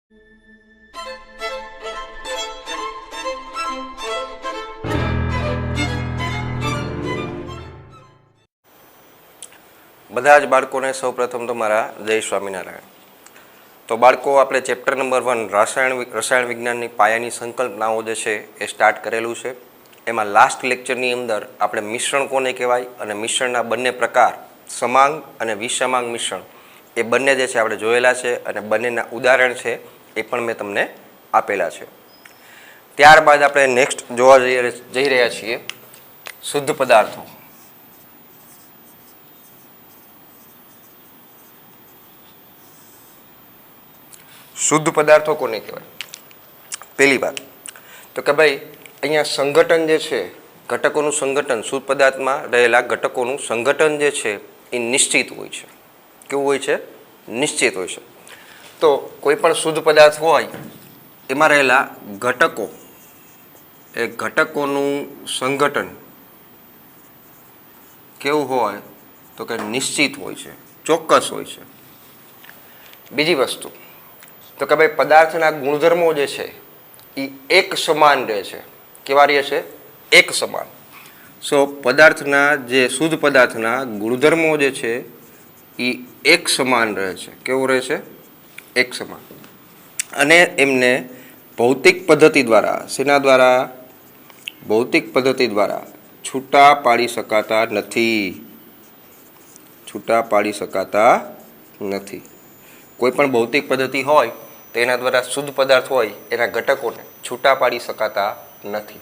બધા જ બાળકોને સૌપ્રથમ તો મારા જય સ્વામિનારાયણ. તો બાળકો, આપણે ચેપ્ટર નંબર 1 રસાયણ વિજ્ઞાનની પાયાની સંકલ્પનાઓ જે છે એ સ્ટાર્ટ કરેલું છે. એમાં લાસ્ટ લેક્ચરની અંદર આપણે મિશ્રણ કોને કહેવાય અને મિશ્રણના બંને પ્રકાર, સમાંગ અને વિષમાંગ મિશ્રણ, એ બંને જે છે આપણે જોયેલા છે અને બંનેના ઉદાહરણ છે એ પણ મેં તમને આપેલા છે. ત્યારબાદ આપણે નેક્સ્ટ જોવા જઈ રહ્યા છીએ શુદ્ધ પદાર્થો. શુદ્ધ પદાર્થો કોને કહેવાય? પહેલી વાત તો કે ભાઈ, અહીંયા સંગઠન જે છે, ઘટકોનું સંગઠન, શુદ્ધ પદાર્થમાં રહેલા ઘટકોનું સંગઠન જે છે એ નિશ્ચિત હોય છે. કેવું હોય છે? નિશ્ચિત હોય છે. તો કોઈ પણ શુદ્ધ પદાર્થ હોય એમાં રહેલા ઘટકો, એ ઘટકોનું સંગઠન કેવું હોય તો કે નિશ્ચિત હોય છે, ચોક્કસ હોય છે. બીજી વસ્તુ તો કે ભાઈ, પદાર્થના ગુણધર્મો જે છે એ એક સમાન રહે છે. કેવા રહે છે? એક સમાન. પદાર્થના જે શુદ્ધ પદાર્થના ગુણધર્મો જે છે એ એક સમાન રહે છે. કેવું રહે છે? એક સમાન. અને એમને ભૌતિક પદ્ધતિ દ્વારા, શેના દ્વારા? ભૌતિક પદ્ધતિ દ્વારા છૂટા પાડી શકાતા નથી. છૂટા પાડી શકાતા નથી. કોઈ પણ ભૌતિક પદ્ધતિ હોય તો એના દ્વારા શુદ્ધ પદાર્થ હોય એના ઘટકોને છૂટા પાડી શકાતા નથી.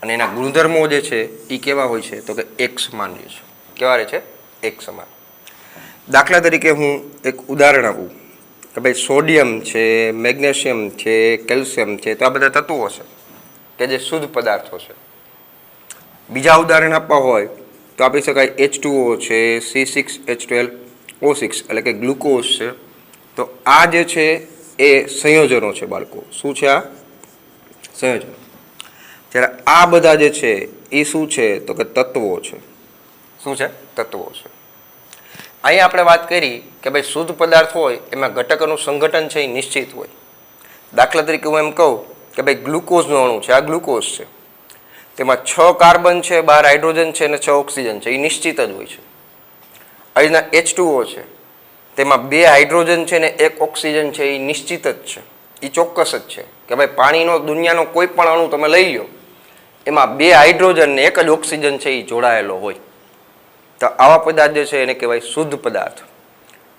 અને એના ગુણધર્મો જે છે એ કેવા હોય છે તો કે એક સમાન રહે છે. કેવા રહે છે? એક સમાન. દાખલા તરીકે હું એક ઉદાહરણ આપું કે ભાઈ, સોડિયમ છે, મેગ્નેશિયમ છે, કેલ્શિયમ છે, તો આ બધા તત્વો છે કે જે શુદ્ધ પદાર્થો છે. બીજા ઉદાહરણ આપવા હોય તો આપી શકાય H2O છે, C6H12O6 એટલે કે ગ્લુકોઝ છે. તો આ જે છે એ સંયોજનો છે બાળકો. શું છે? આ સંયોજનો. જ્યારે આ બધા જે છે એ શું છે તો કે તત્વો છે. શું છે? તત્વો છે. અહીંયા આપણે વાત કરી કે ભાઈ, શુદ્ધ પદાર્થ હોય એમાં ઘટકોનું સંગઠન છે એ નિશ્ચિત હોય. દાખલા તરીકે હું એમ કહું કે ભાઈ, ગ્લુકોઝનું અણુ છે, આ ગ્લુકોઝ છે, તેમાં 6 કાર્બન છે, 12 હાઇડ્રોજન છે અને 6 ઓક્સિજન છે. એ નિશ્ચિત જ હોય છે. અહીંના H2O છે, તેમાં 2 હાઇડ્રોજન છે ને 1 ઓક્સિજન છે. એ નિશ્ચિત જ છે, એ ચોક્કસ જ છે કે ભાઈ, પાણીનો દુનિયાનો કોઈ પણ અણુ તમે લઈ લો, એમાં 2 હાઇડ્રોજન ને 1 જ ઓક્સિજન છે એ જોડાયેલો હોય. તો આવા પદાર્થ જે છે એને કહેવાય શુદ્ધ પદાર્થ,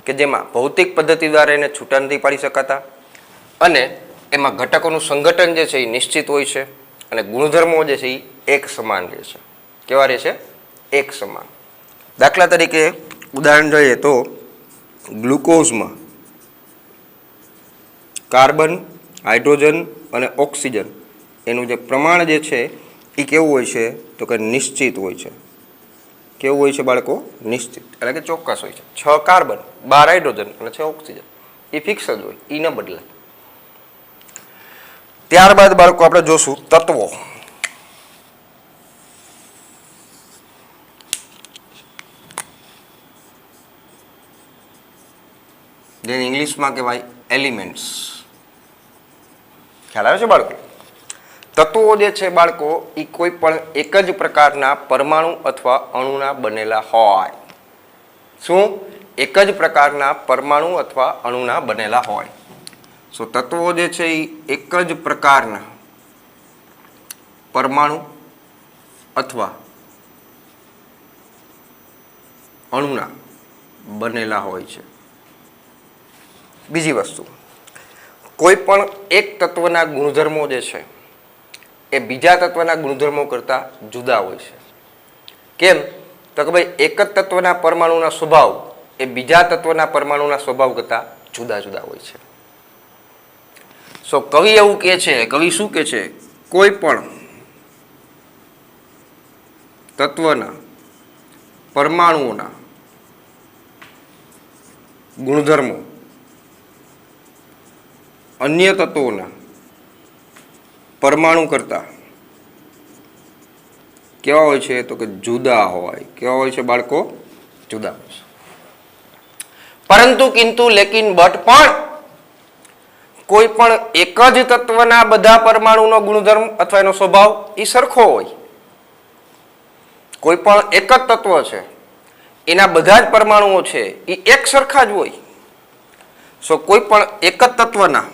કે જેમાં ભૌતિક પદ્ધતિ દ્વારા એને છૂટા નથી પાડી શકાતા અને એમાં ઘટકોનું સંગઠન જે છે એ નિશ્ચિત હોય છે અને ગુણધર્મો જે છે એ એક સમાન રહે છે. કેવા રહે છે? એક સમાન. દાખલા તરીકે ઉદાહરણ જોઈએ તો ગ્લુકોઝમાં કાર્બન, હાઇડ્રોજન અને ઓક્સિજન એનું જે પ્રમાણ જે છે એ કેવું હોય છે તો કે નિશ્ચિત હોય છે. કેવું હોય છે બાળકો? નિશ્ચિત એટલે કે ચોક્કસ હોય છે. 6 કાર્બન, 12 હાઇડ્રોજન અને 6 ઓક્સિજન, એ ફિક્સ જ હોય, એ ન બદલાય. ત્યારબાદ બાળકો આપણે જોશું તત્વો. જેને ઇંગ્લિશમાં કહેવાય એલિમેન્ટ્સ. ખ્યાલ આવે છે બાળકો? તત્વો જે છે બાળકો એ કોઈ પણ એક જ પ્રકારના પરમાણુ અથવા અણુના બનેલા હોય. શું? એક જ પ્રકારના પરમાણુ અથવા અણુના બનેલા હોય. તત્વો જે છે એ એક જ પ્રકારના પરમાણુ અથવા અણુના બનેલા હોય છે. બીજી વસ્તુ, કોઈ પણ એક તત્વના ગુણધર્મો જે છે એ બીજા તત્વના ગુણધર્મો કરતાં જુદા હોય છે. કેમ? તો કે ભાઈ, એક જ તત્વના પરમાણુના સ્વભાવ એ બીજા તત્વના પરમાણુના સ્વભાવ કરતાં જુદા જુદા હોય છે. કવિ એવું કહે છે, કવિ શું કહે છે? કોઈ પણ તત્વના પરમાણુઓના ગુણધર્મો અન્ય તત્વોના પરમાણુ કરતા કેવા હોય છે તો કે જુદા હોય. કેવા હોય છે બાળકો? જુદા હોય છે. પરંતુ કિંતુ લેકિન બટ પણ કોઈ પણ એક જ તત્વના બધા પરમાણુનો ગુણધર્મ અથવા એનો સ્વભાવ એ સરખો હોય. કોઈ પણ એક જ તત્વ છે એના બધા જ પરમાણુઓ છે એ એક સરખા જ હોય. સો કોઈ પણ એક જ તત્વના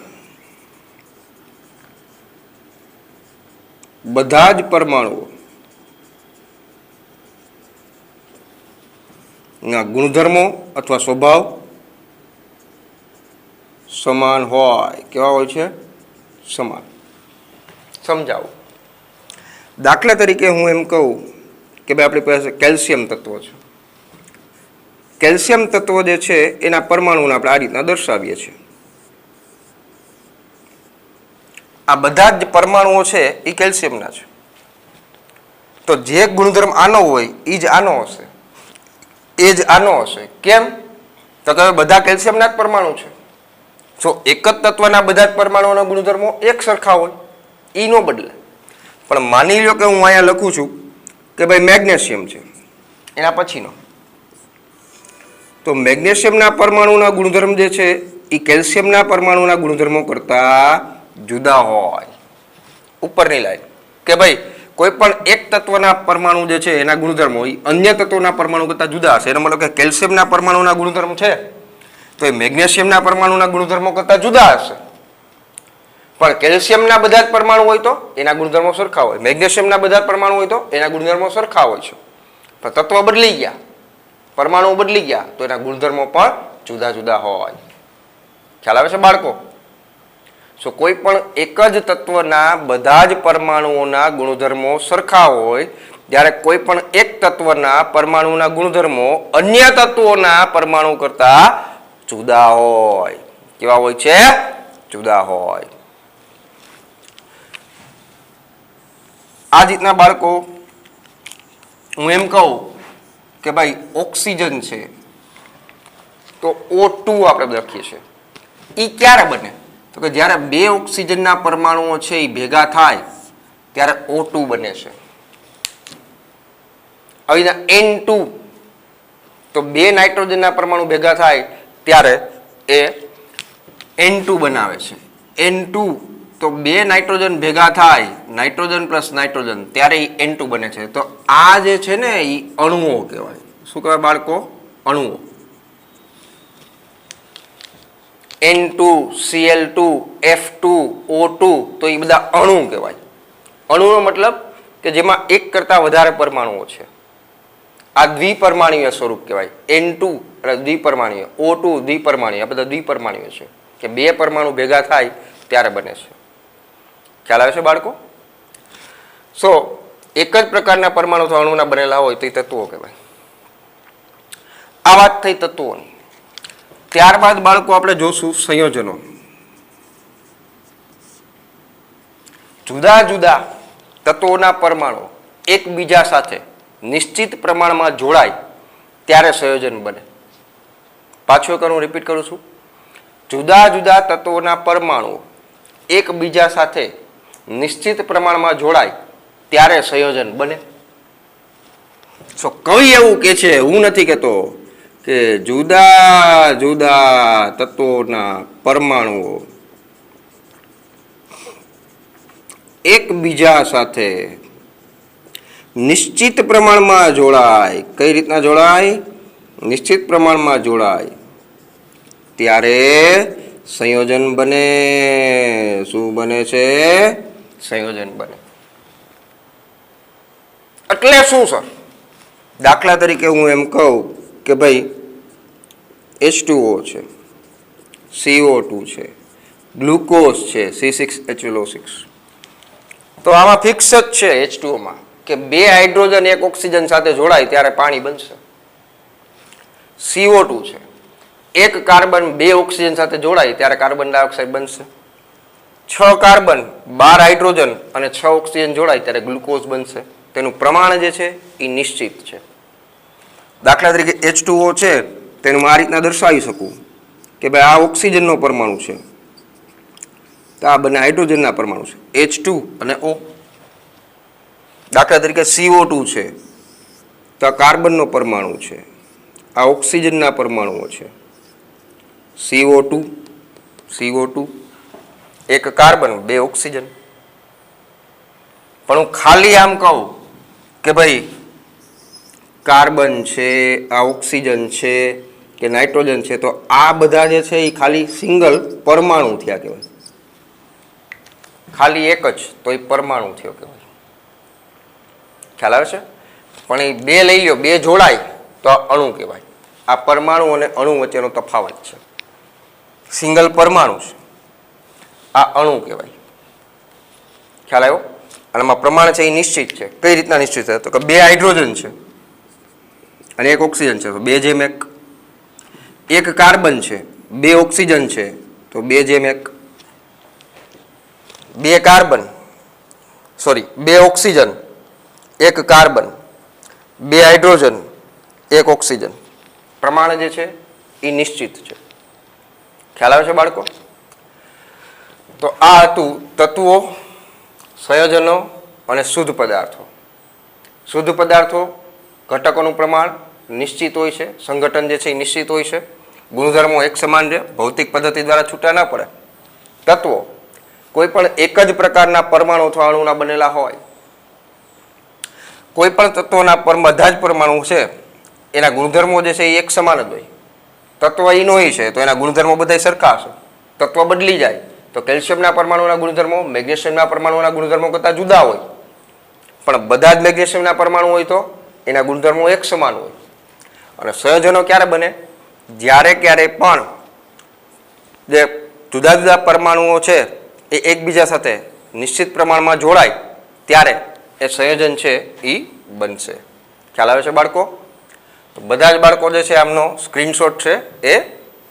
બધા જ પરમાણુઓ ના ગુણધર્મો અથવા સ્વભાવ સમાન હોય. કેવા હોય છે? સમાન. સમજાવું. દાખલા તરીકે હું એમ કહું કે ભાઈ આપણી પાસે કેલ્શિયમ તત્વ છે. કેલ્શિયમ તત્વ જે છે એના પરમાણુને આપણે આ રીતના દર્શાવીએ છીએ. આ બધા જ પરમાણુઓ છે એ કેલ્શિયમના છે. તો જે ગુણધર્મ આનો હોય એ જ આનો હશે, એ જ આનો હશે. કેમ? તો કે બધા કેલ્શિયમના જ પરમાણુ છે. સો એક જ તત્વના બધા જ પરમાણુઓના ગુણધર્મો એક સરખા હોય, એ ન બદલે. પણ માની લો કે હું અહીંયા લખું છું કે ભાઈ મેગ્નેશિયમ છે, એના પછીનો તો મેગ્નેશિયમના પરમાણુના ગુણધર્મ જે છે એ કેલ્શિયમના પરમાણુના ગુણધર્મો કરતા જુદા હોય. ઉપરની લાઈન કે ભાઈ કોઈ પણ એક તત્વના પરમાણુ જે છે એના ગુણધર્મો એ અન્ય તત્વોના પરમાણુ કરતા જુદા હશે. એનો મતલબ કે કેલ્શિયમના પરમાણુના ગુણધર્મ છે તો એ મેગ્નેશિયમના પરમાણુના ગુણધર્મો કરતા જુદા હશે. પણ કેલ્શિયમના બધા જ પરમાણુ હોય તો એના ગુણધર્મો સરખા હોય, મેગ્નેશિયમના બધા જ પરમાણુ હોય તો એના ગુણધર્મો સરખા હોય છે. પણ તત્વ બદલી ગયા, પરમાણુ બદલી ગયા તો એના ગુણધર્મો પણ જુદા જુદા હોય. ખ્યાલ આવે છે બાળકો? સો કોઈ પણ એક જ તત્વના બધા જ પરમાણુઓના ગુણધર્મો સરખા હોય, જ્યારે કોઈ પણ એક તત્વના પરમાણુના ગુણધર્મો અન્ય તત્વોના પરમાણુ કરતા જુદા હોય. કેવા હોય છે? જુદા હોય. આ રીતના બાળકો હું એમ કહું કે ભાઈ ઓક્સિજન છે તો O2 આપણે લખીએ છીએ. એ ક્યારે બને? તો કે જ્યારે બે ઓક્સિજનના પરમાણુઓ છે એ ભેગા થાય ત્યારે O2 બને છે. હવે N2 તો બે નાઇટ્રોજનના પરમાણુ ભેગા થાય ત્યારે એ N2 બનાવે છે. N2 તો બે નાઇટ્રોજન ભેગા થાય, નાઇટ્રોજન પ્લસ નાઇટ્રોજન, ત્યારે એ N2 બને છે. તો આ જે છે ને એ અણુઓ કહેવાય. શું કહેવાય બાળકો? અણુઓ. N2, Cl2, F2, O2 તો એ બધા અણુ કહેવાય. અણુનો મતલબ કે જેમાં એક કરતાં વધારે પરમાણુઓ છે. આ દ્વિપરમાણુય સ્વરૂપ કહેવાય. N2 એટલે દ્વિપરમાણુય, O2 દ્વિપરમાણુય, આ બધા દ્વિપરમાણુય છે કે બે પરમાણુ ભેગા થાય ત્યારે બને છે. ખ્યાલ આવે છે બાળકો? સો એક જ પ્રકારના પરમાણુ અથવા અણુના બનેલા હોય તો એ તત્વો કહેવાય. આ વાત થઈ તત્વોની. ત્યારબાદ બાળકો આપણે જોશું સંયોજનો. જુદા જુદા તત્વોના પરમાણુ એકબીજા સાથે નિશ્ચિત પ્રમાણમાં જોડાય ત્યારે સંયોજન બને. પાછું એક હું રિપીટ કરું છું. જુદા જુદા તત્વોના પરમાણુ એકબીજા સાથે નિશ્ચિત પ્રમાણમાં જોડાય ત્યારે સંયોજન બને. સો કવિ એવું કે છે, હું નથી કહેતો, કે જુદા જુદા તત્વોના પરમાણુઓ એકબીજા સાથે નિશ્ચિત પ્રમાણમાં જોડાય. કઈ રીતના જોડાય? નિશ્ચિત પ્રમાણમાં જોડાય ત્યારે સંયોજન બને. શું બને છે? સંયોજન બને. એટલે શું સર? દાખલા તરીકે હું એમ કહું કે ભાઈ H2O છે, CO2 છે, ગ્લુકોઝ છે, C6H12O6. તો આમાં ફિક્સ જ છે H2O માં કે બે હાઇડ્રોજન એક ઓક્સિજન સાથે જોડાય ત્યારે પાણી બનશે. CO2 છે, એક કાર્બન બે ઓક્સિજન સાથે જોડાય ત્યારે કાર્બન ડાયોક્સાઇડ બનશે. 6 કાર્બન 12 હાઇડ્રોજન અને 6 ઓક્સિજન જોડાય ત્યારે ગ્લુકોઝ બનશે. તેનું પ્રમાણ જે છે એ નિશ્ચિત છે. દાખલા તરીકે H2O છે તેનું આ રીતના દર્શાવી શકું કે ભાઈ આ ઓક્સિજનનો પરમાણુ છે, તો આ બંને હાઇડ્રોજનના પરમાણુ છે, H2 અને O. દાખલા તરીકે CO2 છે તો આ કાર્બનનો પરમાણુ છે, આ ઓક્સિજનના પરમાણુઓ છે, CO2, CO2 એક કાર્બન, બે ઓક્સિજન. પણ હું ખાલી આમ કહું કે ભાઈ કાર્બન છે, આ ઓક્સિજન છે કે નાઇટ્રોજન છે, તો આ બધા જે છે એ ખાલી સિંગલ પરમાણુ થયા કહેવાય. ખાલી એક જ તો એ પરમાણુ થયો કહેવાય. ખ્યાલ આવે છે? પણ એ બે લઈ લો, બે જોડાય તો આ અણુ કહેવાય. આ પરમાણુ અને અણુ વચ્ચેનો તફાવત છે. સિંગલ પરમાણુ છે, આ અણુ કહેવાય. ખ્યાલ આવ્યો? અને આમાં પ્રમાણ છે એ નિશ્ચિત છે. કઈ રીતના નિશ્ચિત છે? તો કે બે હાઇડ્રોજન છે અને એક ઓક્સિજન છે, તો 2:1. એક કાર્બન છે, બે ઓક્સિજન છે, તો 2:1. બે કાર્બન, સોરી, બે ઓક્સિજન, એક કાર્બન, બે હાઇડ્રોજન, એક ઓક્સિજન. પ્રમાણ જે છે એ નિશ્ચિત છે. ખ્યાલ આવે છે બાળકો? તો આ હતું તત્વો, સંયોજનો અને શુદ્ધ પદાર્થો. શુદ્ધ પદાર્થો ઘટકોનું પ્રમાણ નિશ્ચિત હોય છે, સંગઠન જે છે એ નિશ્ચિત હોય છે, ગુણધર્મો એક સમાન છે, ભૌતિક પદ્ધતિ દ્વારા છૂટા ના પડે. તત્વો કોઈ પણ એક જ પ્રકારના પરમાણુ અથવા અણુના બનેલા હોય. કોઈ પણ તત્વોના બધા જ પરમાણુ છે એના ગુણધર્મો જે છે એ એક સમાન જ હોય. તત્વ ઈનો છે તો એના ગુણધર્મો બધા સરખા હશે. તત્વ બદલી જાય તો કેલ્શિયમના પરમાણુના ગુણધર્મો મેગ્નેશિયમના પરમાણુના ગુણધર્મો કરતાં જુદા હોય. પણ બધા જ મેગ્નેશિયમના પરમાણુ હોય તો એના ગુણધર્મો એક સમાન હોય. અને સંયોજનો ક્યારે બને? જ્યારે ક્યારે પણ જે જુદા જુદા પરમાણુઓ છે એ એકબીજા સાથે નિશ્ચિત પ્રમાણમાં જોડાય ત્યારે એ સંયોજન છે એ બનશે. ખ્યાલ આવે છે બાળકો? તો બધા જ બાળકો જે છે આમનો સ્ક્રીનશોટ છે એ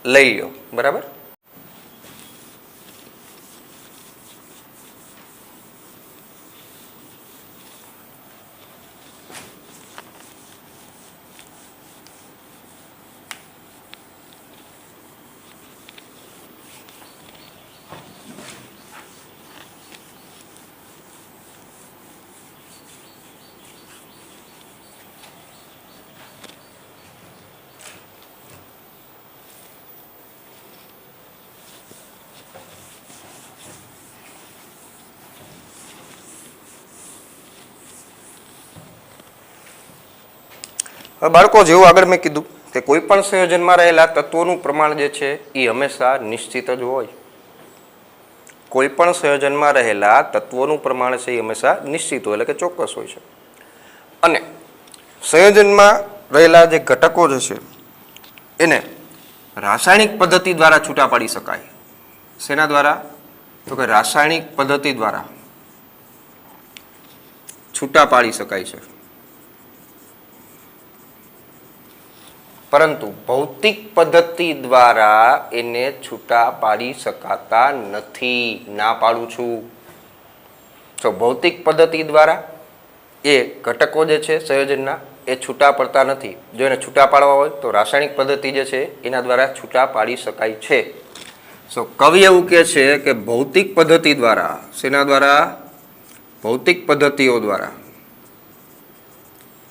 લઈ લો. બરાબર? હવે બાળકો જેવું આગળ મેં કીધું કે કોઈ પણ સંયોજનમાં રહેલા તત્વોનું પ્રમાણ જે છે એ હંમેશા નિશ્ચિત જ હોય. કોઈ પણ સંયોજનમાં રહેલા તત્વોનું પ્રમાણ છે એ હંમેશા નિશ્ચિત હોય, એટલે કે ચોક્કસ હોય છે. અને સંયોજનમાં રહેલા જે ઘટકો જે છે એને રાસાયણિક પદ્ધતિ દ્વારા છૂટા પાડી શકાય. શેના દ્વારા? તો કે રાસાયણિક પદ્ધતિ દ્વારા છૂટા પાડી શકાય છે. પરંતુ ભૌતિક પદ્ધતિ દ્વારા એને છૂટા પાડી શકાતા નથી. ના પાડું છું. તો ભૌતિક પદ્ધતિ દ્વારા એ ઘટકો જે છે સંયોજનના એ છૂટા પડતા નથી. જો એને છૂટા પાડવા હોય તો રાસાયણિક પદ્ધતિ જે છે એના દ્વારા છૂટા પાડી શકાય છે. સો કવિ એવું કહે છે કે ભૌતિક પદ્ધતિ દ્વારા, શેના દ્વારા? ભૌતિક પદ્ધતિઓ દ્વારા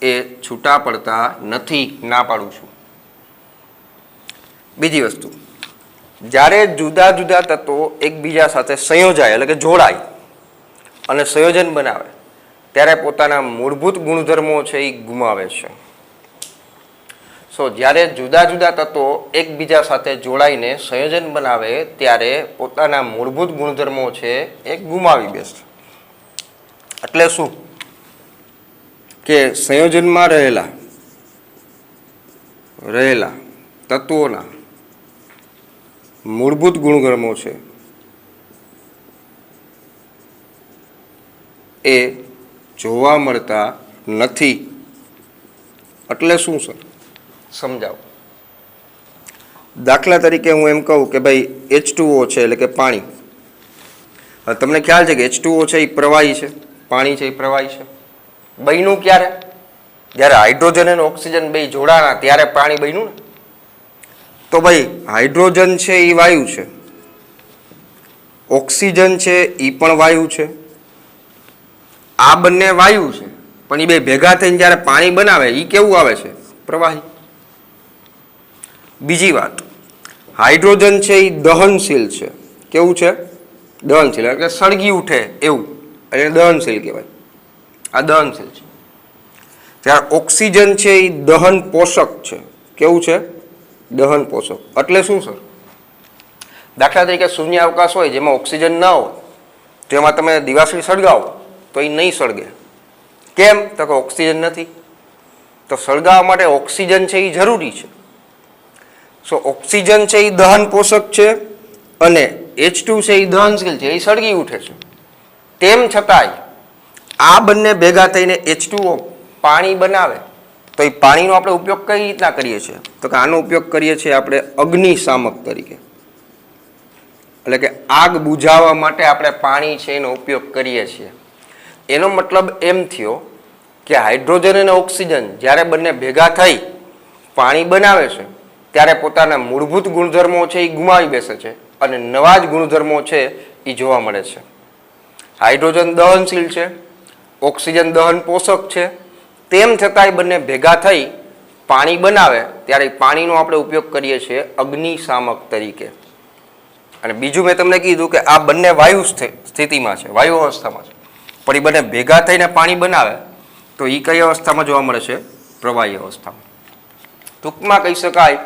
એ છૂટા પડતા નથી. ના પાડું છું. બીજી વસ્તુ, જ્યારે જુદા જુદા તત્વો એકબીજા સાથે સંયોજાય એટલે કે જોડાય અને સંયોજન બનાવે ત્યારે પોતાના મૂળભૂત ગુણધર્મો છે એ ગુમાવે છે. સો જ્યારે જુદા જુદા તત્વો એકબીજા સાથે જોડાઈને સંયોજન બનાવે ત્યારે પોતાના મૂળભૂત ગુણધર્મો છે એ ગુમાવી બેસે. એટલે શું? કે સંયોજનમાં રહેલા તત્વોના મૂળભૂત ગુણધર્મો છે એ જોવા મળતા નથી. એટલે શું સર? સમજાવો. દાખલા તરીકે હું એમ કહું કે ભાઈ H2O છે એટલે કે પાણી. હવે તમને ખ્યાલ છે કે H2O છે એ પ્રવાહી છે, પાણી છે એ પ્રવાહી છે. બન્યું ક્યારે? જ્યારે હાઇડ્રોજન અને ઓક્સિજન બે જોડાણા ત્યારે પાણી બન્યું ને. તો ભાઈ હાઇડ્રોજન છે એ વાયુ છે, ઓક્સિજન છે એ પણ વાયુ છે. આ બંને વાયુ છે પણ એ બે ભેગા થઈને જ્યારે પાણી બનાવે એ કેવું આવે છે? પ્રવાહી. બીજી વાત, હાઇડ્રોજન છે એ દહનશીલ છે. કેવું છે? દહનશીલ એટલે સળગી ઉઠે એવું, એટલે દહનશીલ કહેવાય. આ દહનશીલ છે. ત્યારે ઓક્સિજન છે એ દહન પોષક છે. કેવું છે? દહન પોષક. એટલે શું સર? દાખલા તરીકે શૂન્ય અવકાશ હોય જેમાં ઓક્સિજન ના હોય તો એમાં તમે દિવાસળી સળગાવો તો એ નહીં સળગે. કેમ? તો કે ઓક્સિજન નથી. તો સળગાવવા માટે ઓક્સિજન છે એ જરૂરી છે. સો ઓક્સિજન છે એ દહન પોષક છે અને H2 છે એ દહનશીલ છે, એ સળગી ઉઠે છે. તેમ છતાંય આ બંને ભેગા થઈને H2O પાણી બનાવે તો એ પાણીનો આપણે ઉપયોગ કઈ રીતના કરીએ છીએ? તો કે આનો ઉપયોગ કરીએ છીએ આપણે અગ્નિશામક તરીકે. એટલે કે આગ બુઝાવવા માટે આપણે પાણી છે એનો ઉપયોગ કરીએ છીએ. એનો મતલબ એમ થયો કે હાઇડ્રોજન અને ઓક્સિજન જ્યારે બંને ભેગા થઈ પાણી બનાવે છે ત્યારે પોતાના મૂળભૂત ગુણધર્મો છે એ ગુમાવી બેસે છે અને નવા જ ગુણધર્મો છે એ જોવા મળે છે. હાઇડ્રોજન દહનશીલ છે, ઓક્સિજન દહન પોષક છે, તેમ છતાંય બંને ભેગા થઈ પાણી બનાવે ત્યારે પાણીનો આપણે ઉપયોગ કરીએ છીએ અગ્નિશામક તરીકે. અને બીજું મેં તમને કીધું કે આ બંને વાયુ સ્થિતિમાં છે, વાયુ અવસ્થામાં છે, પણ એ બંને ભેગા થઈને પાણી બનાવે તો એ કઈ અવસ્થામાં જોવા મળે છે? પ્રવાહી અવસ્થામાં. ટૂંકમાં કહી શકાય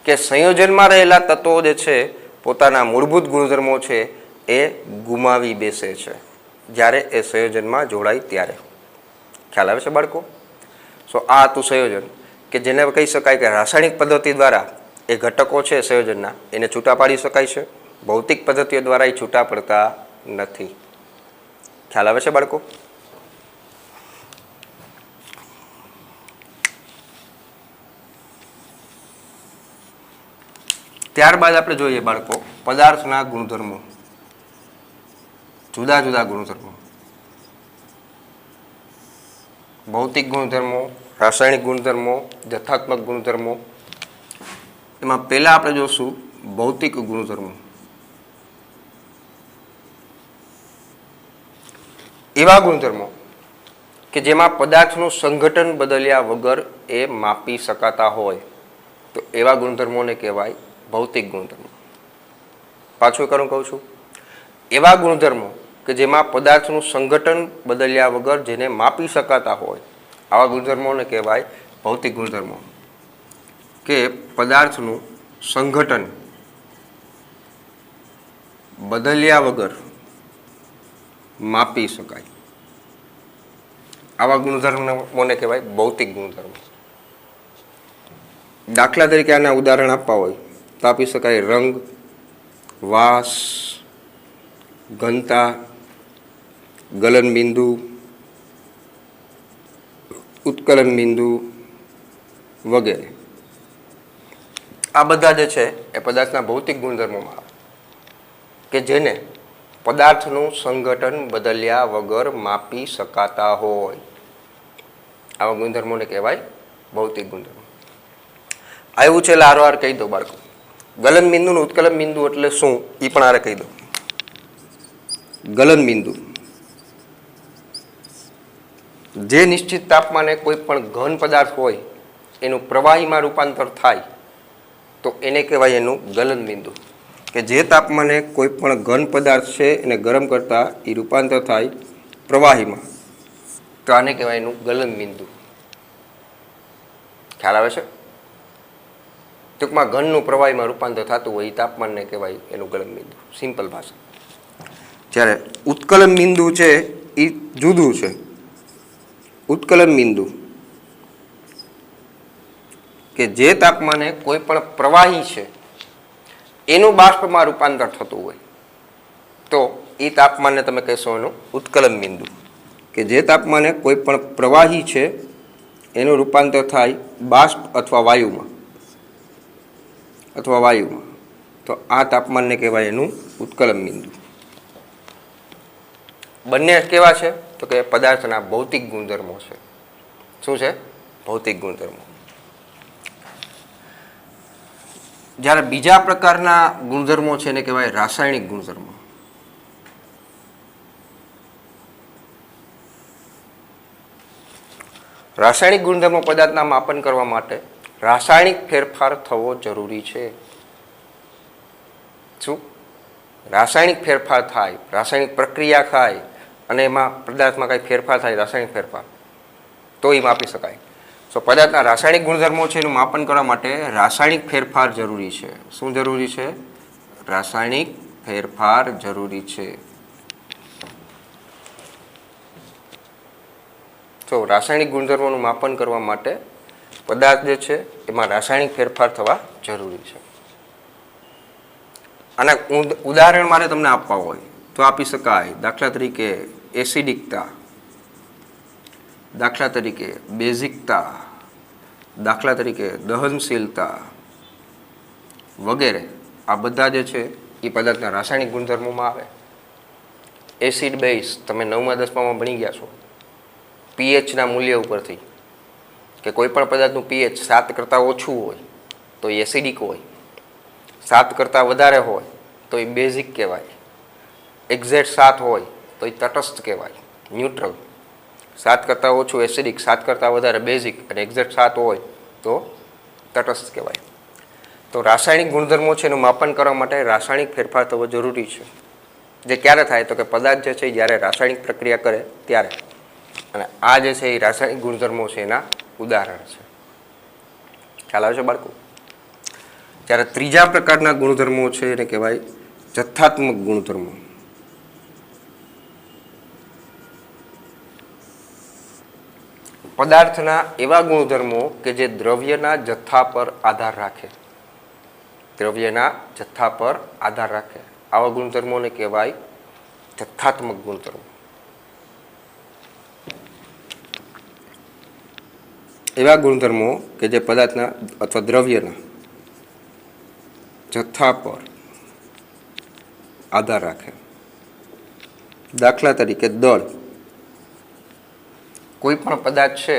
કે સંયોજનમાં રહેલા તત્વો જે છે પોતાના મૂળભૂત ગુણધર્મો છે એ ગુમાવી બેસે છે જ્યારે એ સંયોજનમાં જોડાય ત્યારે. ખ્યાલ આવે છે બાળકો? સો આ હતું સંયોજન કે જેને કહી શકાય કે રાસાયણિક પદ્ધતિ દ્વારા એ ઘટકો છે સંયોજનના એને છૂટા પાડી શકાય છે. ભૌતિક પદ્ધતિઓ દ્વારા એ છૂટા પડતા નથી. ખ્યાલ આવે છે બાળકો? ત્યારબાદ આપણે જોઈએ બાળકો પદાર્થના ગુણધર્મો. જુદા જુદા ગુણધર્મો, ભૌતિક ગુણધર્મો, રાસાયણિક ગુણધર્મો, જથ્થાત્મક ગુણધર્મો. એમાં પહેલા આપણે જોશું ભૌતિક ગુણધર્મો. એવા ગુણધર્મો કે જેમાં પદાર્થનું સંઘટન બદલ્યા વગર એ માપી શકાતા હોય તો એવા ગુણધર્મોને કહેવાય ભૌતિક ગુણધર્મો. પાછું કરું કહું છું, એવા ગુણધર્મો કે જેમાં પદાર્થનું સંઘટન બદલ્યા વગર જેને માપી શકાતા હોય આવા ગુણધર્મોને કહેવાય ભૌતિક ગુણધર્મો. કે પદાર્થનું સંઘટન બદલ્યા વગર માપી શકાય આવા ગુણધર્મોને કહેવાય ભૌતિક ગુણધર્મો. દાખલા તરીકે આના ઉદાહરણ આપવા હોય તો આપી શકાય રંગ, વાસ, ઘનતા, ગલન બિંદુ, ઉત્કલન બિંદુ વગેરે. આ બધા જે છે એ પદાર્થના ભૌતિક ગુણધર્મોમાં આવે કે જેને પદાર્થનું સંઘટન બદલ્યા વગર માપી શકાતા હોય આવા ગુણધર્મોને કહેવાય ભૌતિક ગુણધર્મો. આવ્યું છે એટલે હારોહાર કહી દો બાળકો. ગલન બિંદુ ને ઉત્કલન બિંદુ એટલે શું એ પણ આરે કહી દો. ગલન બિંદુ જે નિશ્ચિત તાપમાને કોઈ પણ ઘન પદાર્થ હોય એનું પ્રવાહીમાં રૂપાંતર થાય તો એને કહેવાય એનું ગલન બિંદુ. કે જે તાપમાને કોઈ પણ ઘન પદાર્થ છે એને ગરમ કરતા એ રૂપાંતર થાય પ્રવાહીમાં તો આને કહેવાય એનું ગલન બિંદુ. ખ્યાલ આવે છે? ટૂંકમાં ઘનનું પ્રવાહીમાં રૂપાંતર થતું હોય એ તાપમાનને કહેવાય એનું ગલન બિંદુ, સિમ્પલ ભાષા. જ્યારે ઉત્કલન બિંદુ છે એ જુદું છે. ઉત્કલન બિંદુ કે જે તાપમાને કોઈ પણ પ્રવાહી છે એનું બાષ્પમાં રૂપાંતર થતું હોય તો એ તાપમાનને તમે કહેશો એનું ઉત્કલન બિંદુ. કે જે તાપમાને કોઈ પણ પ્રવાહી છે એનું રૂપાંતર થાય બાષ્પ અથવા વાયુમાં તો આ તાપમાનને કહેવાય એનું ઉત્કલન બિંદુ. બંને કેવા છે? તો કે પદાર્થના ભૌતિક ગુણધર્મો છે. શું છે? ભૌતિક ગુણધર્મો. જ્યારે બીજા પ્રકારના ગુણધર્મો છે એને કહેવાય રાસાયણિક ગુણધર્મો. રાસાયણિક ગુણધર્મો પદાર્થના માપન કરવા માટે રાસાયણિક ફેરફાર થવો જરૂરી છે. શું? રાસાયણિક ફેરફાર થાય, રાસાયણિક પ્રક્રિયા થાય અને એમાં પદાર્થમાં કાંઈ ફેરફાર થાય, રાસાયણિક ફેરફાર, તો એ માપી શકાય. સો પદાર્થના રાસાયણિક ગુણધર્મો છે એનું માપન કરવા માટે રાસાયણિક ફેરફાર જરૂરી છે. શું જરૂરી છે? રાસાયણિક ફેરફાર જરૂરી છે. તો રાસાયણિક ગુણધર્મોનું માપન કરવા માટે પદાર્થ જે છે એમાં રાસાયણિક ફેરફાર થવા જરૂરી છે. આના ઉદાહરણ મારે તમને આપવા હોય તો આપી શકાય. દાખલા તરીકે એસિડિકતા, દાખલા તરીકે બેઝિકતા, દાખલા તરીકે દહનશીલતા વગેરે. આ બધા જે છે એ પદાર્થના રાસાયણિક ગુણધર્મોમાં આવે. એસિડ બેઝ તમે 9મા 10મામાં ભણી ગયા છો પીએચના મૂલ્ય ઉપરથી કે કોઈ પણ પદાર્થનું પીએચ 7 કરતાં ઓછું હોય તો એ એસિડિક હોય, 7 કરતાં વધારે હોય તો એ બેઝિક કહેવાય, એક્ઝેક્ટ 7 હોય તો એ તટસ્થ કહેવાય, ન્યુટ્રલ. 7 કરતાં ઓછું એસિડિક, 7 કરતાં વધારે બેઝિક અને એક્ઝેક્ટ 7 હોય તો તટસ્થ કહેવાય. તો રાસાયણિક ગુણધર્મો છે એનું માપન કરવા માટે રાસાયણિક ફેરફાર થવો જરૂરી છે. જે ક્યારે થાય તો કે પદાર્થ જે છે જ્યારે રાસાયણિક પ્રક્રિયા કરે ત્યારે. અને આ જે છે એ રાસાયણિક ગુણધર્મો છે એના ઉદાહરણ છે. ખ્યાલ આવે છે બાળકો? જ્યારે ત્રીજા પ્રકારના ગુણધર્મો છે એને કહેવાય જથ્થાત્મક ગુણધર્મો. પદાર્થના એવા ગુણધર્મો કે જે દ્રવ્યના જથ્થા પર આધાર રાખે, દ્રવ્યના જથ્થા પર આધાર રાખે, આવા ગુણધર્મોને કહેવાય જથ્થાત્મક ગુણધર્મો. એવા ગુણધર્મો કે જે પદાર્થના અથવા દ્રવ્યના જથ્થા પર આધાર રાખે. દાખલા તરીકે દળ. કોઈ પણ પદાર્થ છે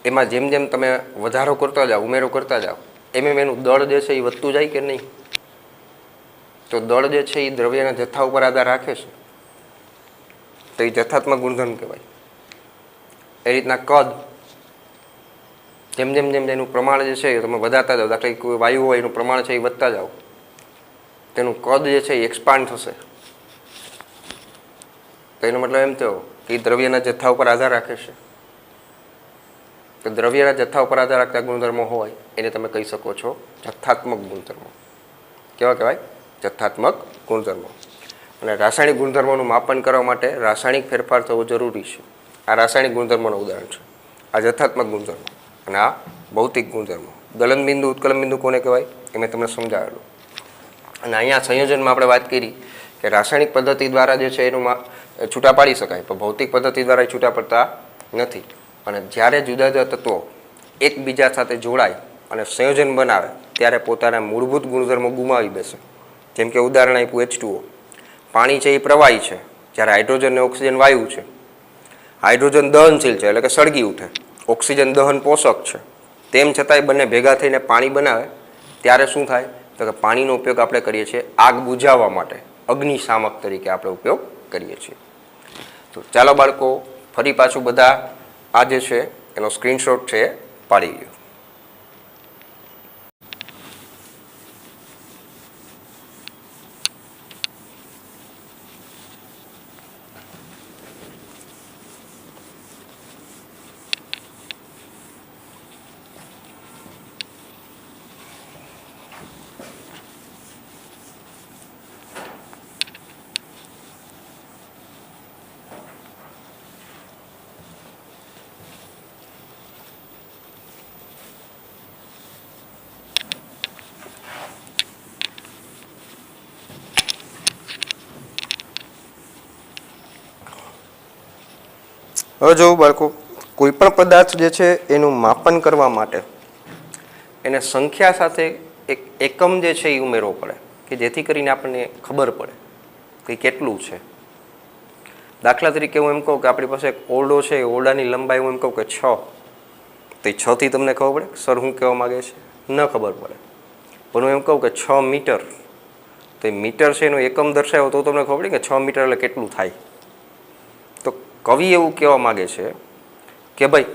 એમાં જેમ જેમ તમે વધારો કરતા જાઓ, ઉમેરો કરતા જાઓ, એમ એનું દળ જે છે એ વધતું જાય કે નહીં? તો દળ જે છે એ દ્રવ્યના જથ્થા ઉપર આધાર રાખે છે તો એ જથ્થાત્મક ગુણધર્મ કહેવાય. એ રીતના કદ, જેમ જેમ જેમ એનું પ્રમાણ જે છે તમે વધારતા જાઓ, દાખલા કોઈ વાયુ હોય એનું પ્રમાણ છે એ વધતા જાઓ, તેનું કદ જે છે એ એક્સપાન્ડ થશે. તો એનો મતલબ એમ થયો કે દ્રવ્યના જથ્થા ઉપર આધાર રાખે છે. તો દ્રવ્યના જથ્થા ઉપર આધાર રાખતા ગુણધર્મો હોય એને તમે કહી શકો છો જથ્થાત્મક ગુણધર્મો. કેવા કહેવાય? જથ્થાત્મક ગુણધર્મો. અને રાસાયણિક ગુણધર્મોનું માપન કરવા માટે રાસાયણિક ફેરફાર થવો જરૂરી છે. આ રાસાયણિક ગુણધર્મોનું ઉદાહરણ છે. આ જથ્થાત્મક ગુણધર્મો અને આ ભૌતિક ગુણધર્મો. ગલન બિંદુ, ઉત્કલન બિંદુ કોને કહેવાય એ મેં તમને સમજાવેલું. અને અહીંયા સંયોજનમાં આપણે વાત કરી કે રાસાયણિક પદ્ધતિ દ્વારા જે છે એનું છૂટા પાડી શકાય, પણ ભૌતિક પદ્ધતિ દ્વારા એ છૂટા પડતા નથી. અને જ્યારે જુદા જુદા તત્વો એકબીજા સાથે જોડાય અને સંયોજન બનાવે ત્યારે પોતાના મૂળભૂત ગુણધર્મો ગુમાવી બેસે. જેમ કે ઉદાહરણ આપ્યું H2O. પાણી છે એ પ્રવાહી છે, જ્યારે હાઇડ્રોજન અને ઓક્સિજન વાયુ છે. હાઇડ્રોજન દહનશીલ છે એટલે કે સળગી ઉઠે, ઓક્સિજન દહન પોષક છે. તેમ છતાંય બંને ભેગા થઈને પાણી બનાવે ત્યારે શું થાય તો કે પાણીનો ઉપયોગ આપણે કરીએ છીએ આગ બુઝાવવા માટે, અગ્નિશામક તરીકે આપણે ઉપયોગ કરીએ છીએ. તો ચાલો બાળકો ફરી પાછું બધા આ જે છે એનો સ્ક્રીનશોટ છે પાડી લ્યો. હવે જો બાળકો કોઈ પણ પદાર્થ જે છે એનું માપન કરવા માટે એને સંખ્યા સાથે એક એકમ જે છે એ ઉમેરવો પડે કે જેથી કરીને આપણને ખબર પડે કે કેટલું છે. દાખલા તરીકે હું એમ કહું કે આપણી પાસે એક ઓરડો છે, એ ઓરડાની લંબાઈ હું એમ કહું કે 6, તો એ 6થી તમને ખબર પડે સર શું કહેવા માગે છે? ન ખબર પડે. પણ હું એમ કહું કે 6 મીટર, તો એ મીટર છે એનો એકમ દર્શાવ્યો તો તમને ખબર પડે કે 6 મીટર એટલે કેટલું થાય. તો કવિ એવું કહેવા માગે છે કે ભાઈ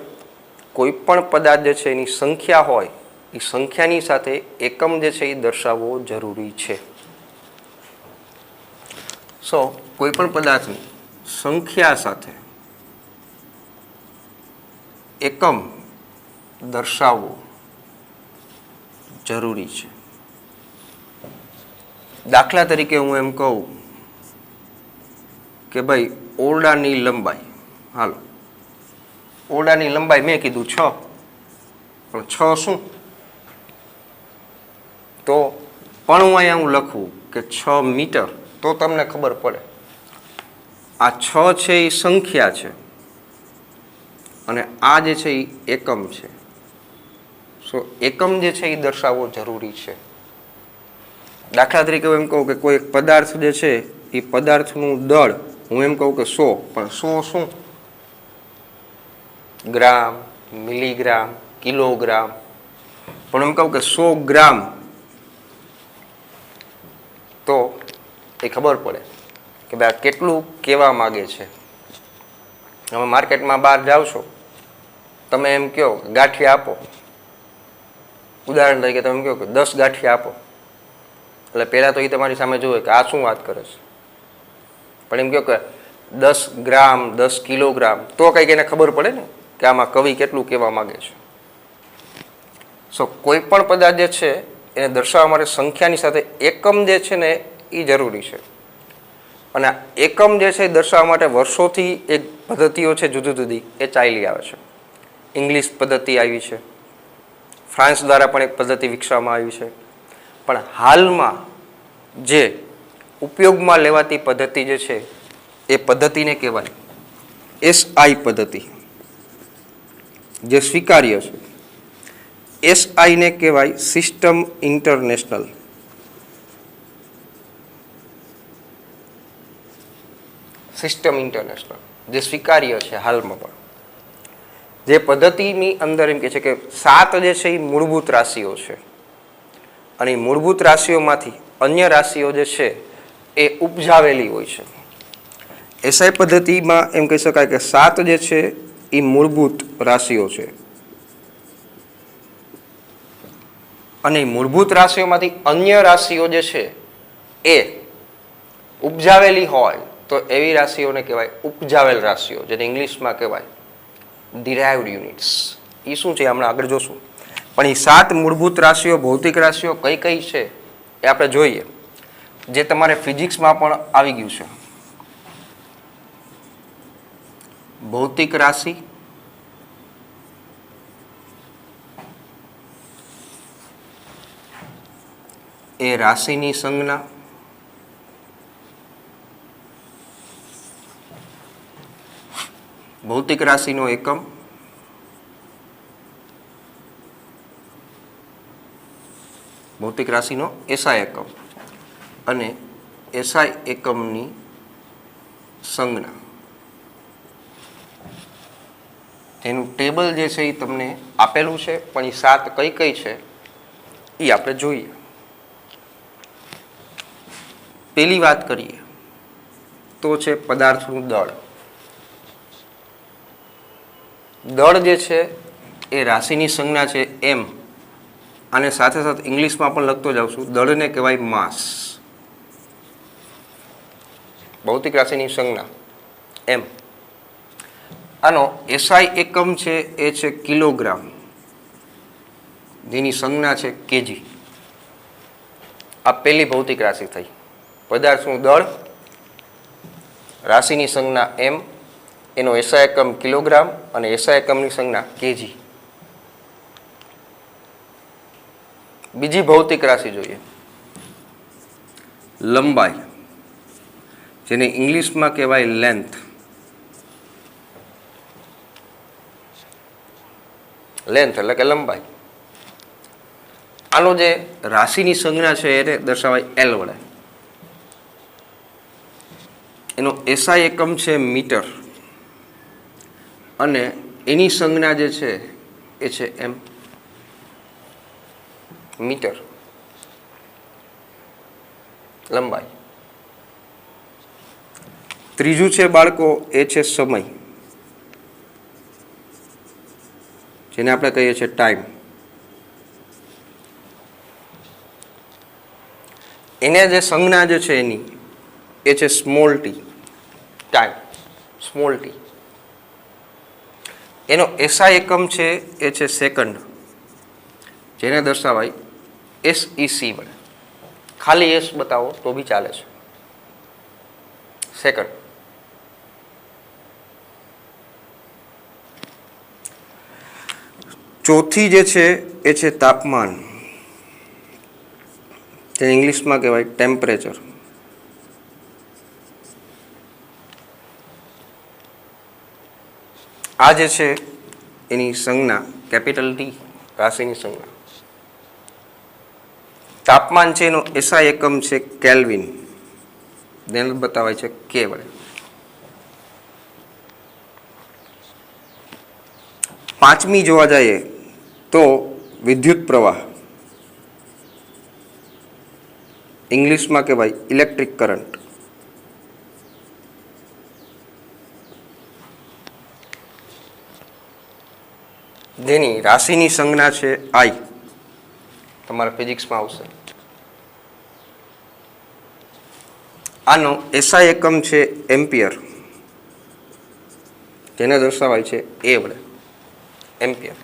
કોઈ પણ પદાર્થ જે છે એની સંખ્યા હોય એ સંખ્યાની સાથે એકમ જે છે એ દર્શાવવો જરૂરી છે. સો કોઈ પણ પદાર્થની સંખ્યા સાથે એકમ દર્શાવવો જરૂરી છે. દાખલા તરીકે હું એમ કહું કે ભાઈ ઓરડાની લંબાઈ, હાલો ઓરડાની લંબાઈ મેં કીધું 6, પણ 6 શું? તો પણ હું અહીંયા હું લખું કે 6 મીટર, તો તમને ખબર પડે આ 6 છે એ સંખ્યા છે અને આ જે છે એ એકમ છે. સો એકમ જે છે એ દર્શાવવો જરૂરી છે. દાખલા તરીકે હું એમ કહું કે કોઈ એક પદાર્થ જે છે એ પદાર્થનું દળ હું એમ કહું કે 100, પણ 100 શું? ગ્રામ, મિલીગ્રામ, કિલોગ્રામ. પણ એમ કહું કે 100 ગ્રામ, તો એ ખબર પડે કે ભાઈ આ કેટલું કહેવા માગે છે. તમે માર્કેટમાં બહાર જાઓ છો, તમે એમ કહો ગાંઠિયા આપો, ઉદાહરણ તરીકે તમે એમ કહો કે 10 ગાંઠિયા આપો, એટલે પહેલાં તો એ તમારી સામે જોવે કે આ શું વાત કરે છે. પણ એમ કહો કે 10 ગ્રામ, 10 કિલોગ્રામ, તો કંઈક એને ખબર પડે ને કે આમાં કવિ કેટલું કહેવા માગે છે. સો કોઈ પણ પદાર્થ જે છે એને દર્શાવવા માટે સંખ્યાની સાથે એકમ જે છે ને એ જરૂરી છે. અને આ એકમ જે છે એ દર્શાવવા માટે વર્ષોથી એક પદ્ધતિઓ છે જુદી જુદી એ ચાલી આવે છે. ઇંગ્લિશ પદ્ધતિ આવી છે, ફ્રાન્સ દ્વારા પણ એક પદ્ધતિ વિકસાવવામાં આવી છે. પણ હાલમાં જે ઉપયોગમાં લેવાતી પદ્ધતિ જે છે એ પદ્ધતિને કહેવાય SI પદ્ધતિ, જે સ્વીકાર્ય છે. SI ને કહેવાય સિસ્ટમ ઇન્ટરનેશનલ. સિસ્ટમ ઇન્ટરનેશનલ જે સ્વીકાર્ય છે હાલમાં પણ. જે પદ્ધતિની અંદર એમ કહે છે કે 7 જે છે એ મૂળભૂત રાશિઓ છે અને એ મૂળભૂત રાશિઓમાંથી અન્ય રાશિઓ જે છે એ ઉપજાવેલી હોય છે. SI પદ્ધતિમાં એમ કહી શકાય કે 7 જે છે એ મૂળભૂત રાશિઓ છે અને મૂળભૂત રાશિઓમાંથી અન્ય રાશિઓ જે છે એ ઉપજાવેલી હોય તો એવી રાશિઓને કહેવાય ઉપજાવેલ રાશિઓ, જેને ઇંગ્લિશમાં કહેવાય ડિરાઇવ્ડ યુનિટ્સ. એ શું છે હમણાં આગળ જોશું. પણ એ 7 મૂળભૂત રાશિઓ, ભૌતિક રાશિઓ કઈ કઈ છે એ આપણે જોઈએ, જે તમારે ફિઝિક્સમાં પણ આવી ગયું છે. ભૌતિક રાશિ, એ રાશિની સંજ્ઞા, ભૌતિક રાશિનો એકમ, ભૌતિક રાશિનો SI એકમ અને SI એકમની સંજ્ઞા. તેનું ટેબલ જે છે એ તમને આપેલું છે, પણ એ 7 કઈ કઈ છે એ આપણે જોઈએ. પેલી વાત કરીએ તો છે પદાર્થનું દળ. દળ જે છે એ રાશિની સંજ્ઞા છે M, અને સાથે સાથે ઇંગ્લિશમાં પણ લખતો જાઉં છું, દળને કહેવાય માસ. ભૌતિક રાશિની સંજ્ઞા M. આનો SI એકમ છે એ છે કિલોગ્રામ, જેની સંજ્ઞા છે kg. આ પહેલી ભૌતિક રાશિ થઈ. પદાર્થનું દળ, રાશિની સંજ્ઞા M, એનો SI એકમ કિલોગ્રામ અને SI એકમની સંજ્ઞા kg. બીજી ભૌતિક રાશિ જોઈએ, લંબાઈ, જેને ઇંગ્લિશમાં કહેવાય લેન્થ. લેન્થ એટલે કે લંબાઈ. આનો જે રાશિની સંજ્ઞા છે એને દર્શાવાય L વડે. એનો SI એકમ છે મીટર અને એની સંજ્ઞા જે છે એ છે M, મીટર. લંબાઈ. ત્રીજું છે બાળકો એ છે સમય, જેને આપણે કહીએ છીએ ટાઈમ. એને જે સંજ્ઞા જે છે એની એ છે small T, time, small T. એનો એસઆઈ એકમ છે એ છે સેકન્ડ, જેને દર્શાવાય SEC વડે. ખાલી એસ બતાવો તો બી ચાલે છે, સેકન્ડ. ચોથી જે છે એ છે તાપમાન, જેને ઇંગ્લિશમાં કહેવાય ટેમ્પરેચર. આ જે છે એની સંજ્ઞા કેપિટલ ટી, રાશિની સંજ્ઞા. તાપમાન છે એનો એસઆઈ એકમ છે કેલ્વિન, જેને બતાવાય છે કે વડે. પાંચમી જોવા જઈએ તો વિદ્યુત પ્રવાહ, ઇંગ્લિશમાં કહેવાય ઇલેક્ટ્રિક કરંટ. જેની રાશિની સંજ્ઞા છે આઈ, તમારા ફિઝિક્સમાં આવશે. આનો એસઆઈ એકમ છે એમ્પિયર, જેને દર્શાવાય છે એ વડે, એમ્પિયર.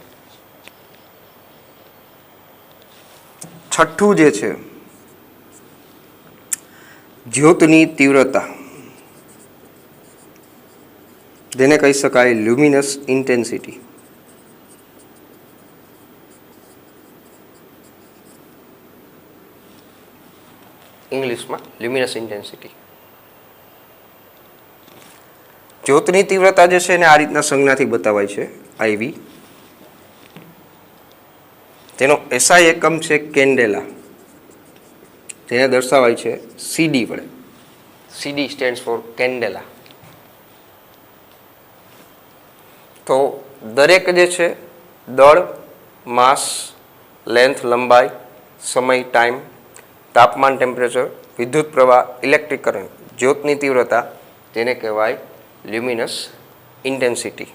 છઠ્ઠું જે છે જ્યોતની તીવ્રતા, જેને કહી શકાય લ્યુમિનસ ઇન્ટેન્સિટી. ઇંગ્લિશમાં લ્યુમિનસ ઇન્ટેન્સિટી. જ્યોતની તીવ્રતા જે છે એને આ રીતના સંજ્ઞાથી બતાવાય છે IV. તેનો એસઆઈ એકમ છે કેન્ડેલા, જેને દર્શાવાય છે CD વડે. CD stands for candela. તો દરેક જે છે દળ, માસ, લેન્થ લંબાઈ, સમય ટાઈમ, તાપમાન ટેમ્પરેચર, વિદ્યુત પ્રવાહ ઇલેક્ટ્રિક કરંટ, જ્યોતની તીવ્રતા, જેને કહેવાય લ્યુમિનસ ઇન્ટેન્સિટી.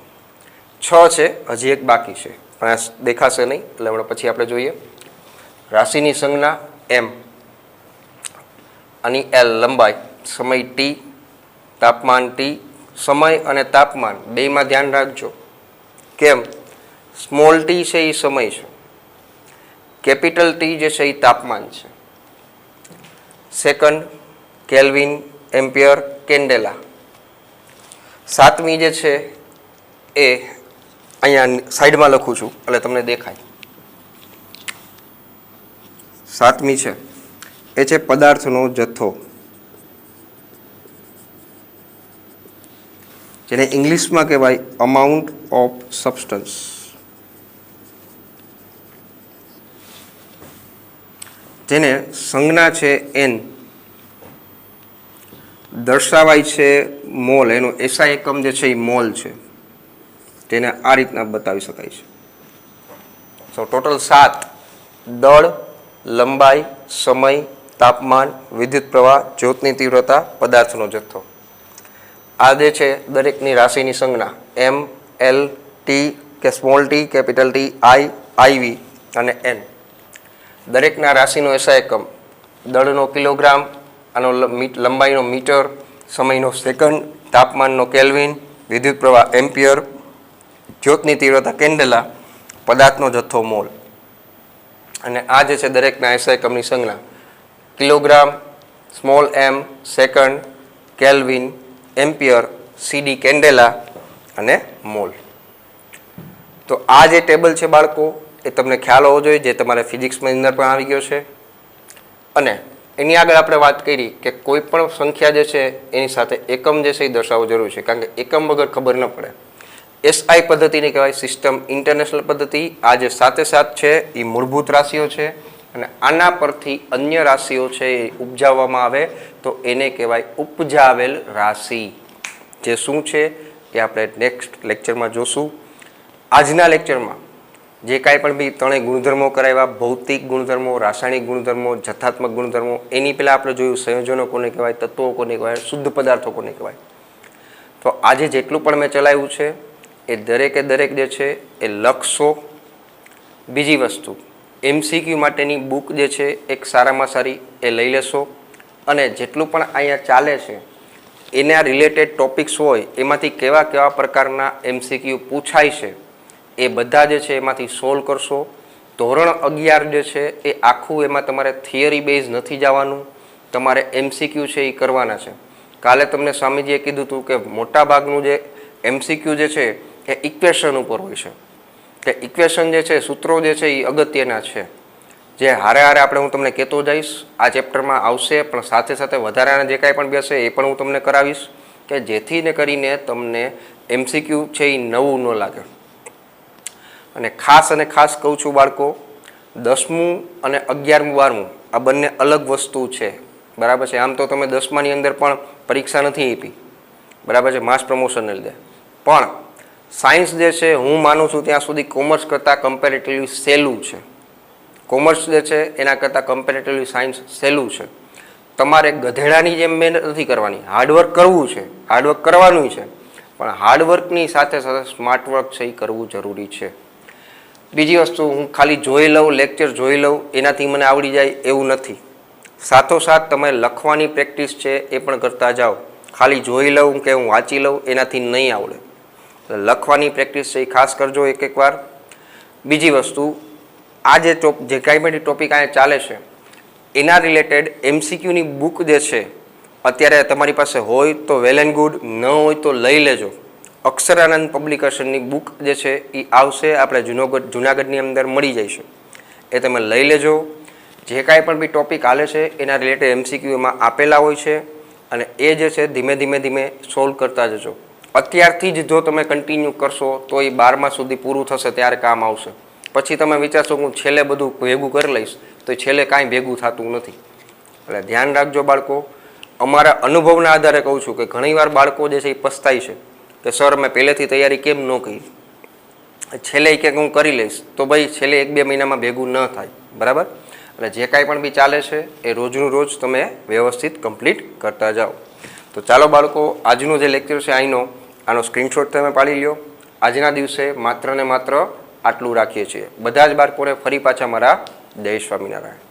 6 છે, હજી એક બાકી છે પણ આ દેખાશે નહીં એટલે હમણાં પછી આપણે જોઈએ. રાશિની સંજ્ઞા M, આની L લંબાઈ, સમય T, તાપમાન T. સમય અને તાપમાન બેયમાં ધ્યાન રાખજો. કેમ? સ્મોલ ટી છે એ સમય છે, કેપિટલ T જે છે એ તાપમાન છે. Second, kelvin, ampere, candela. સાતમી જે છે એ અહીંયા સાઈડમાં લખું છું એટલે તમને દેખાય. સાતમી છે એ છે પદાર્થનો જથ્થો, જેને ઇંગ્લિશમાં કહેવાય અમાઉન્ટ ઓફ સબસ્ટન્સ. જેને સંજ્ઞા છે N, દર્શાવાય છે મોલ. એનો એસઆઈ એકમ જે છે એ મોલ છે, જેને આ રીતના બતાવી શકાય છે. સો ટોટલ 7: દળ, લંબાઈ, સમય, તાપમાન, વિદ્યુત પ્રવાહ, જ્યોતની તીવ્રતા, પદાર્થનો જથ્થો. આ જે છે દરેકની રાશિની સંજ્ઞા M, L, T કે small T, capital T, I, IV અને N. દરેકના રાશિનો એસઆઈ એકમ, દળનો કિલોગ્રામ, આનો લંબાઈનો મીટર, સમયનો સેકન્ડ, તાપમાનનો કેલ્વિન, વિદ્યુત પ્રવાહ એમ્પિયર, જ્યોતની તીવ્રતા કેન્ડેલા, પદાર્થનો જથ્થો મોલ. અને આ જે છે દરેકના એસઆઈ એકમની સંજ્ઞા kilogram, small m, second, kelvin, ampere, CD candela અને મોલ. તો આ જે ટેબલ છે બાળકો એ તમને ખ્યાલ હોવો જોઈએ, જે તમારે ફિઝિક્સની અંદર પણ આવી ગયો છે. અને એની આગળ આપણે વાત કરી કે કોઈ પણ સંખ્યા જે છે એની સાથે એકમ જે છે એ દર્શાવવો જરૂરી છે, કારણ કે એકમ વગર ખબર ન પડે. SI પદ્ધતિને કહેવાય સિસ્ટમ ઇન્ટરનેશનલ પદ્ધતિ. આ જે 7 છે એ મૂળભૂત રાશિઓ છે અને આના પરથી અન્ય રાશિઓ છે એ ઉપજાવવામાં આવે તો એને કહેવાય ઉપજાવેલ રાશિ. જે શું છે એ આપણે નેક્સ્ટ લેક્ચરમાં જોશું. આજના લેક્ચરમાં જે કાંઈ પણ બી ત્રણેય ગુણધર્મો કરાવ્યા, ભૌતિક ગુણધર્મો, રાસાયણિક ગુણધર્મો, જથ્થાત્મક ગુણધર્મો, એની પહેલાં આપણે જોયું સંયોજનો કોને કહેવાય, તત્વો કોને કહેવાય, શુદ્ધ પદાર્થો કોને કહેવાય. તો આજે જેટલું પણ મેં ચલાવ્યું છે એ દરેકે દરેક જે છે એ લખશો. બીજી વસ્તુ, MCQ માટેની બુક જે છે એક સારામાં સારી એ લઈ લેશો અને જેટલું પણ અહીંયા ચાલે છે એના રિલેટેડ ટોપિક્સ હોય એમાંથી કેવા કેવા પ્રકારના MCQ પૂછાય છે એ બધા જે છે એમાંથી સોલ્વ કરશો. ધોરણ 11 જે છે એ આખું એમાં તમારે થિયરી બેઝ નથી જવાનું, તમારે MCQ છે એ કરવાના છે. કાલે તમને સ્વામીજીએ કીધું હતું કે મોટાભાગનું જે MCQ જે છે એ ઇક્વેશન ઉપર હોય છે, કે ઇક્વેશન જે છે, સૂત્રો જે છે એ અગત્યના છે. જે હારે હારે આપણે હું તમને કહેતો જઈશ, આ ચેપ્ટરમાં આવશે, પણ સાથે સાથે વધારાના જે કાંઈ પણ બેસે એ પણ હું તમને કરાવીશ, કે જેથી ને કરીને તમને MCQ છે એ નવું ન લાગે. અને ખાસ કહું છું બાળકો, 10મું અને 11મું 12મું આ બંને અલગ વસ્તુ છે, બરાબર છે. આમ તો તમે 10માની અંદર પણ પરીક્ષા નથી આપી, બરાબર છે, માસ પ્રમોશનને લીધે. પણ સાયન્સ જે છે હું માનું છું ત્યાં સુધી કોમર્સ કરતાં કમ્પેરેટિવલી સહેલું છે. કોમર્સ જે છે એના કરતાં કમ્પેરેટિવલી સાયન્સ સહેલું છે. તમારે ગધેડાની જેમ મહેનત નથી કરવાની, હાર્ડવર્ક કરવું છે, હાર્ડવર્ક કરવાનું છે, પણ હાર્ડવર્કની સાથે સાથે સ્માર્ટ વર્ક છે એ કરવું જરૂરી છે. બીજી વસ્તુ, હું ખાલી જોઈ લઉં, લેક્ચર જોઈ લઉં, એનાથી મને આવડી જાય એવું નથી. સાથોસાથ તમે લખવાની પ્રેક્ટિસ છે એ પણ કરતા જાઓ. ખાલી જોઈ લઉં કે હું વાંચી લઉં એનાથી નહીં આવડે. લખવાની પ્રેક્ટિસ છે એ ખાસ કરજો એક વાર. બીજી વસ્તુ, આ જે કાંઈ પણ ટોપિક અહીંયા ચાલે છે એના રિલેટેડ MCQની બુક જે છે અત્યારે તમારી પાસે હોય તો વેલ એન્ડ ગુડ, ન હોય તો લઈ લેજો. અક્ષરાનંદ પબ્લિકેશનની બુક જે છે એ આવશે, આપણે જુનાગઢની અંદર મળી જાય છે, એ તમે લઈ લેજો. જે કાંઈ પણ બી ટોપિક હાલે છે એના રિલેટેડ MCQ એમાં આપેલા હોય છે, અને એ જે છે ધીમે ધીમે સોલ્વ કરતા જજો. અત્યારથી જ જો તમે કન્ટિન્યુ કરશો તો એ 12મા સુધી પૂરું થશે ત્યારે કામ આવશે. પછી તમે વિચારશો કે હું છેલ્લે બધું ભેગું કરી લઈશ, તો છેલ્લે કાંઈ ભેગું થતું નથી. એટલે ધ્યાન રાખજો બાળકો. અમારા અનુભવના આધારે કહું છું કે ઘણીવાર બાળકો જે છે એ પસ્તાય છે કે સર મેં પહેલેથી તૈયારી કેમ ન કરી, છેલ્લે કે હું કરી લઈશ, તો ભાઈ છેલ્લે 1-2 મહિનામાં ભેગું ન થાય, બરાબર. એટલે જે કાંઈ પણ બી ચાલે છે એ રોજનું રોજ તમે વ્યવસ્થિત કમ્પ્લીટ કરતા જાઓ. તો ચાલો બાળકો, આજનું જે લેક્ચર છે આનો સ્ક્રીનશોટ તમે પાડી લ્યો. આજના દિવસે માત્ર ને માત્ર આટલું રાખીએ છીએ. બધા જ બાળકોને ફરી પાછા મારા જય સ્વામિનારાયણ.